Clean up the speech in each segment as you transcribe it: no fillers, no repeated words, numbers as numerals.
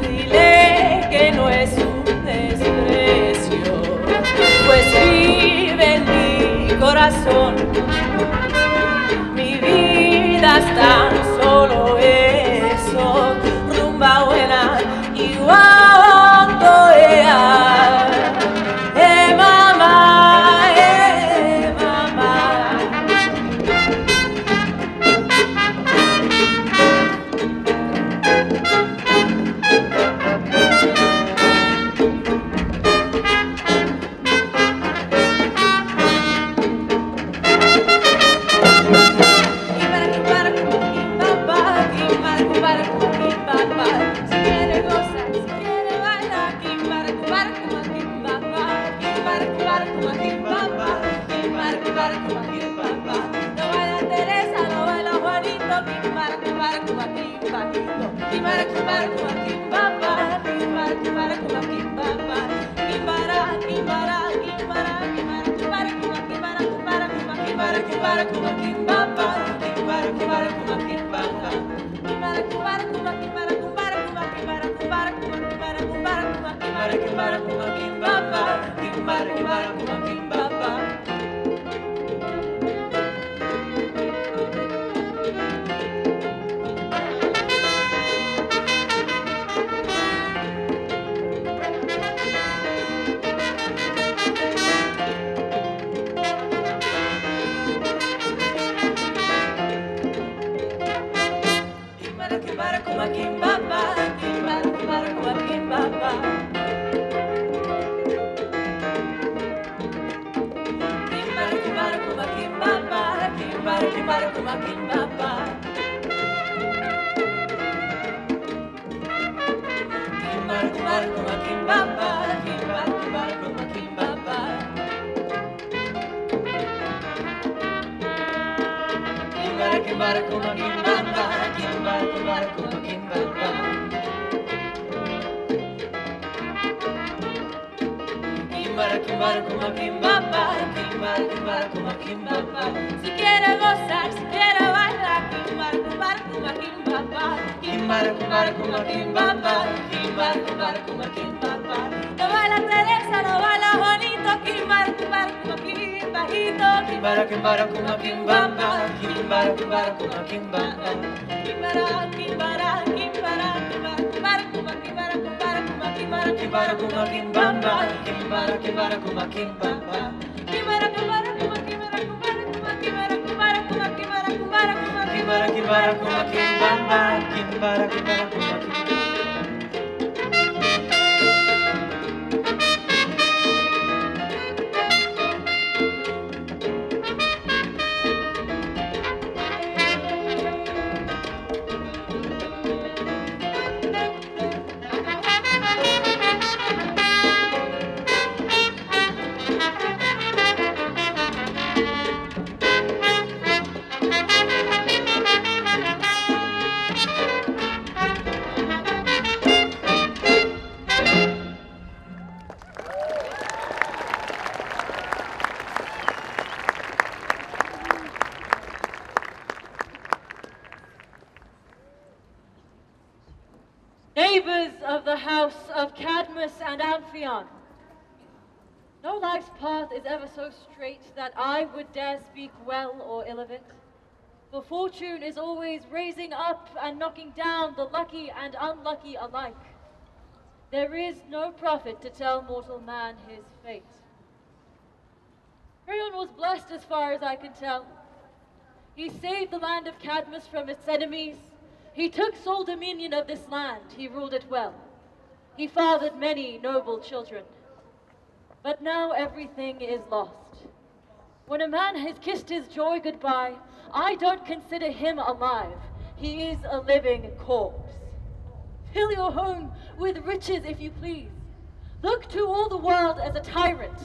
Dile que no es un desprecio, pues vive en mi corazón. Mi vida es tan solo eso, rumba buena y guando ea. Mamá, mamá. Si quiere gozar, si quiere bailar, no baila Teresa, no baila Juanito, Neighbors of the house of Cadmus and Amphion, no life's path is ever so straight that I would dare speak well or ill of it. For fortune is always raising up and knocking down the lucky and unlucky alike. There is no prophet to tell mortal man his fate. Creon was blessed as far as I can tell. He saved the land of Cadmus from its enemies. He took sole dominion of this land. He ruled it well. He fathered many noble children. But now everything is lost. When a man has kissed his joy goodbye, I don't consider him alive. He is a living corpse. Fill your home with riches if you please. Look to all the world as a tyrant.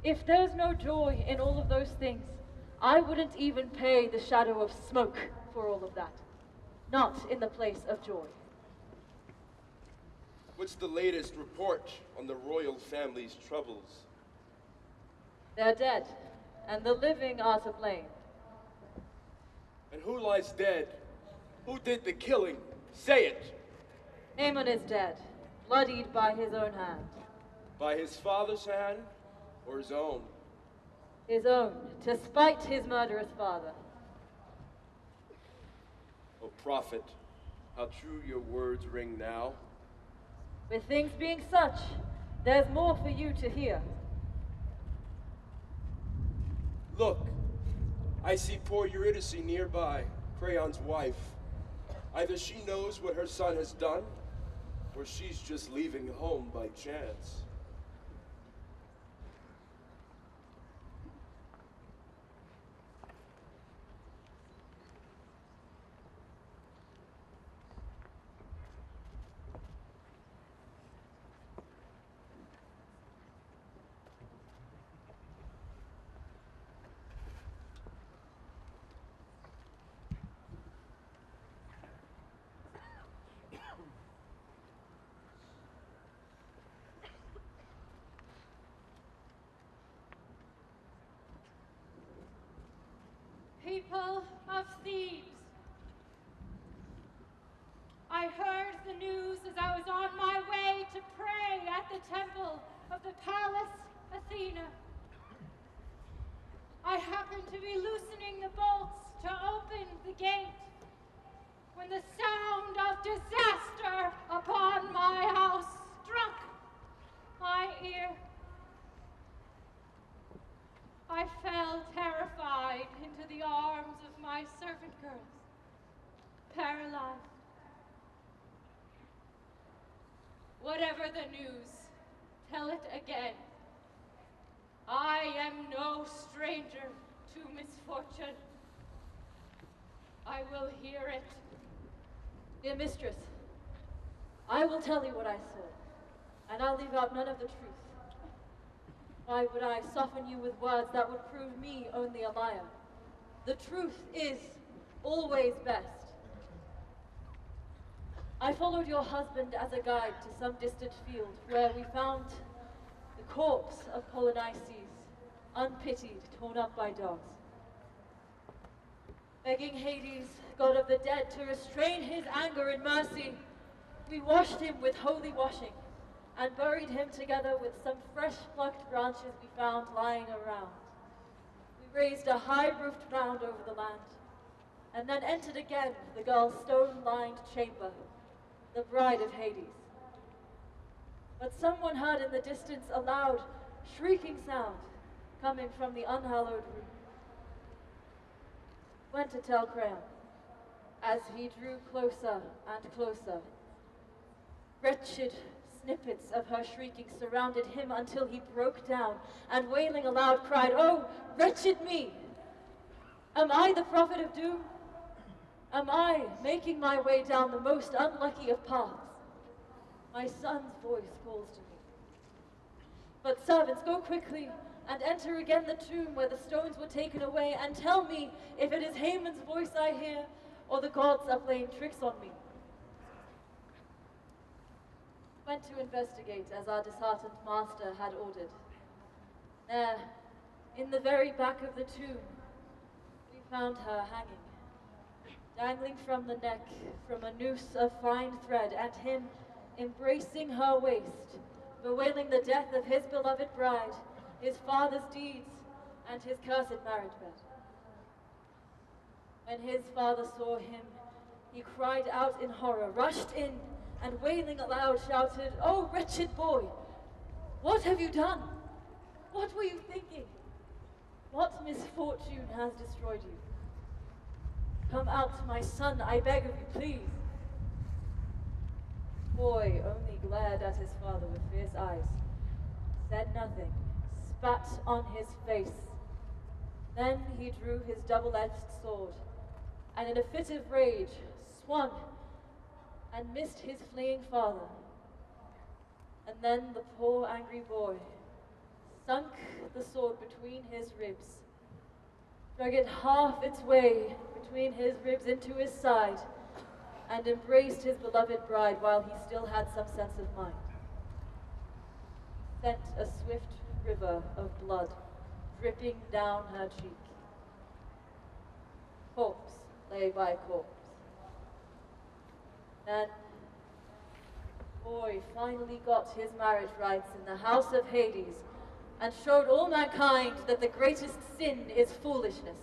If there's no joy in all of those things, I wouldn't even pay the shadow of smoke for all of that. Not in the place of joy. What's the latest report on the royal family's troubles? They're dead, and the living are to blame. And who lies dead Who did the killing? Say it! Aemon is dead, bloodied by his own hand. By his father's hand or his own? His own, to spite his murderous father. O prophet, how true your words ring now. With things being such, there's more for you to hear. Look, I see poor Eurydice nearby, Creon's wife. Either she knows what her son has done, or she's just leaving home by chance. People of Thebes, I heard the news as I was on my way to pray at the temple of the Pallas Athena. I happened to be loosening the bolts to open the gate when the sound of disaster upon my house struck my ear. I fell terrified into the arms of my servant girls, paralyzed. Whatever the news, tell it again. I am no stranger to misfortune. I will hear it. Dear mistress, I will tell you what I saw, and I'll leave out none of the truth. Why would I soften you with words that would prove me only a liar? The truth is always best. I followed your husband as a guide to some distant field where we found the corpse of Polynices, unpitied, torn up by dogs. Begging Hades, god of the dead, to restrain his anger and mercy, we washed him with holy washing and buried him together with some fresh plucked branches we found lying around. We raised a high-roofed mound over the land, and then entered again the girl's stone-lined chamber, the bride of Hades. But someone heard in the distance a loud, shrieking sound coming from the unhallowed room. Went to tell Creon, as he drew closer and closer. Wretched snippets of her shrieking surrounded him until he broke down and wailing aloud cried, "Oh, wretched me! Am I the prophet of doom? Am I making my way down the most unlucky of paths? My son's voice calls to me. But servants, go quickly and enter again the tomb where the stones were taken away, and tell me if it is Haman's voice I hear, or the gods are playing tricks on me." Went to investigate as our disheartened master had ordered. There, in the very back of the tomb, we found her hanging, dangling from the neck from a noose of fine thread, and him embracing her waist, bewailing the death of his beloved bride, his father's deeds, and his cursed marriage bed. When his father saw him, he cried out in horror, rushed in, and wailing aloud shouted, "Oh, wretched boy, what have you done? What were you thinking? What misfortune has destroyed you? Come out, my son, I beg of you, please." Boy only glared at his father with fierce eyes, said nothing, spat on his face. Then he drew his double-edged sword, and in a fit of rage swung and missed his fleeing father. And then the poor angry boy sunk the sword between his ribs, drug it half its way between his ribs into his side, and embraced his beloved bride while he still had some sense of mind. Sent a swift river of blood dripping down her cheek. Corpse lay by corpse, Then, boy finally got his marriage rights in the house of Hades and showed all mankind that the greatest sin is foolishness.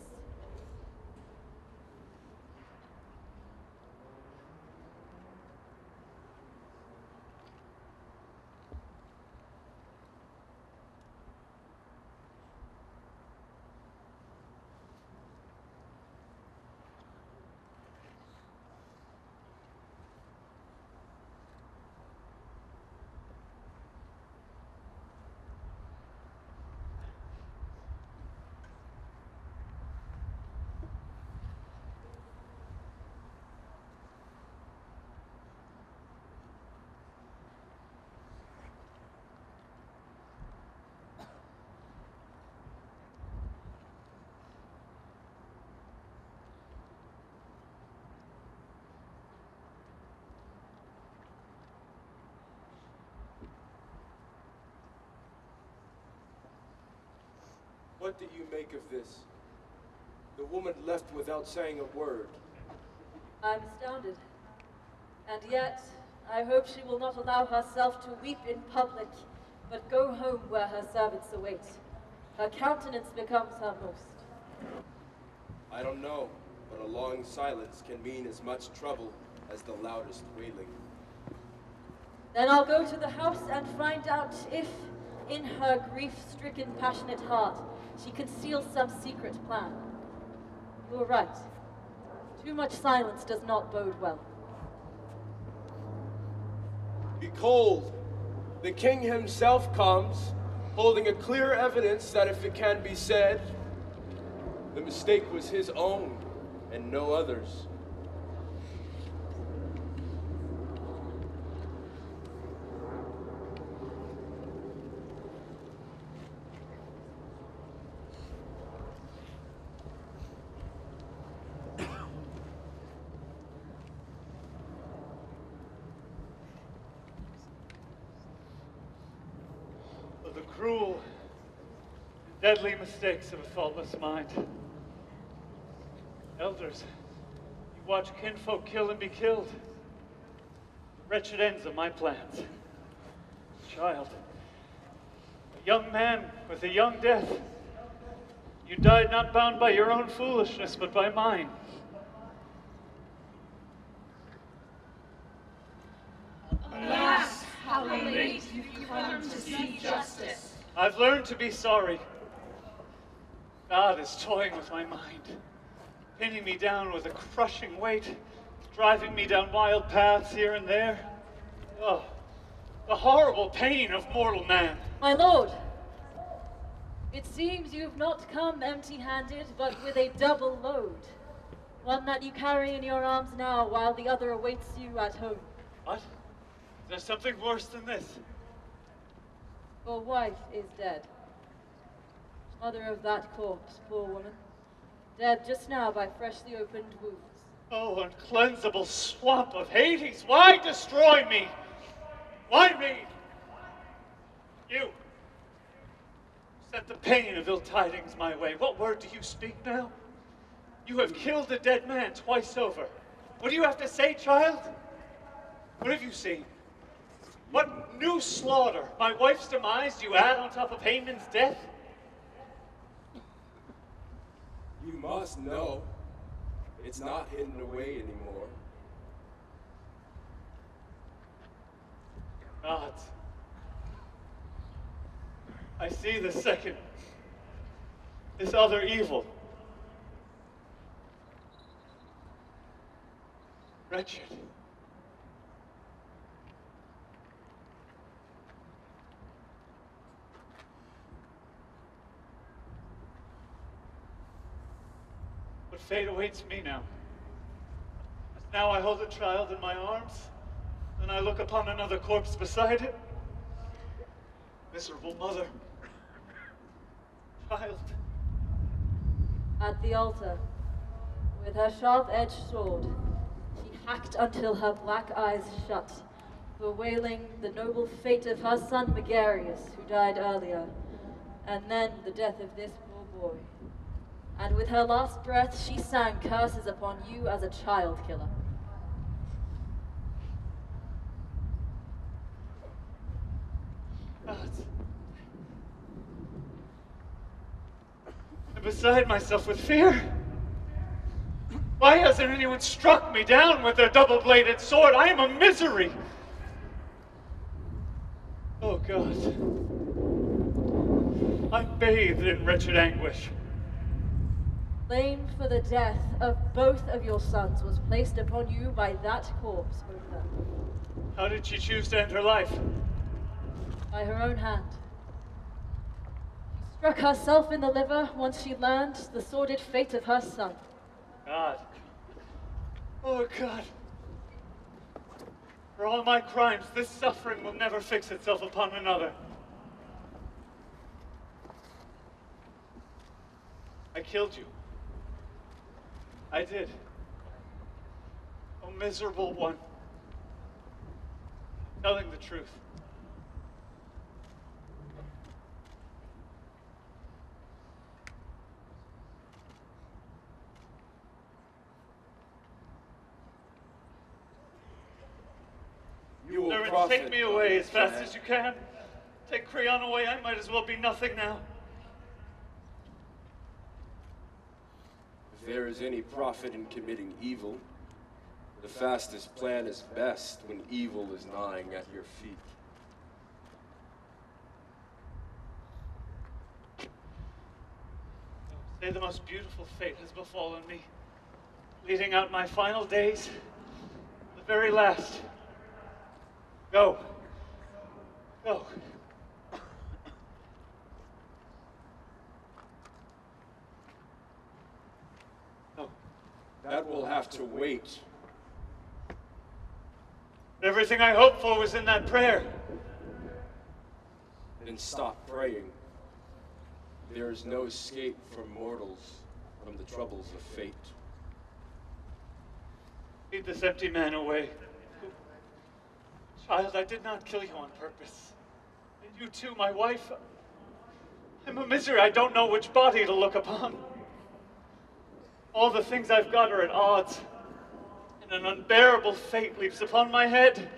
What do you make of this? The woman left without saying a word. I'm astounded. And yet, I hope she will not allow herself to weep in public, but go home where her servants await. Her countenance becomes her most. I don't know, but a long silence can mean as much trouble as the loudest wailing. Then I'll go to the house and find out if, in her grief-stricken, passionate heart, she conceals some secret plan. You're right. Too much silence does not bode well. Behold, the king himself comes, holding a clear evidence that if it can be said, the mistake was his own and no others. The cruel, deadly mistakes of a thoughtless mind. Elders, you watch kinfolk kill and be killed. The wretched ends of my plans. Child, a young man with a young death. You died not bound by your own foolishness, but by mine. Alas, how late you've come to see justice. I've learned to be sorry. God is toying with my mind, pinning me down with a crushing weight, driving me down wild paths here and there. Oh, the horrible pain of mortal man. My lord, it seems you've not come empty-handed, but with a double load. One that you carry in your arms now, while the other awaits you at home. What? Is there something worse than this? Your wife is dead. Mother of that corpse, poor woman. Dead just now by freshly opened wounds. Oh, uncleansable swamp of Hades, why destroy me? Why me? You sent the pain of ill tidings my way. What word do you speak now? You have killed a dead man twice over. What do you have to say, child? What have you seen? What new slaughter? My wife's demise you add on top of Haman's death? You must know, it's not hidden away anymore. Gods, I see the second, this other evil. Wretched. What fate awaits me now? As now I hold a child in my arms, and I look upon another corpse beside it. Miserable mother. Child. At the altar, with her sharp-edged sword, she hacked until her black eyes shut, bewailing the noble fate of her son Megarius, who died earlier, and then the death of this poor boy. And with her last breath, she sang curses upon you as a child killer. God. I'm beside myself with fear. Why hasn't anyone struck me down with their double-bladed sword? I am a misery. Oh, God. I'm bathed in wretched anguish. Blame for the death of both of your sons was placed upon you by that corpse, Uther. How did she choose to end her life? By her own hand. She struck herself in the liver once she learned the sordid fate of her son. God. Oh, God. For all my crimes, this suffering will never fix itself upon another. I killed you. I did. Oh, miserable one. Telling the truth. You will Servants, profit take me away as fast by as you can. Take Creon away, I might as well be nothing now. If there is any profit in committing evil, the fastest plan is best when evil is gnawing at your feet. Say the most beautiful fate has befallen me, leading out my final days, the very last. Go. Go. No. That will have to wait. Everything I hoped for was in that prayer. Then stop praying. There is no escape for mortals from the troubles of fate. Lead this empty man away. Child, I did not kill you on purpose. And you too, my wife. I'm a misery. I don't know which body to look upon. All the things I've got are at odds. And an unbearable fate leaps upon my head.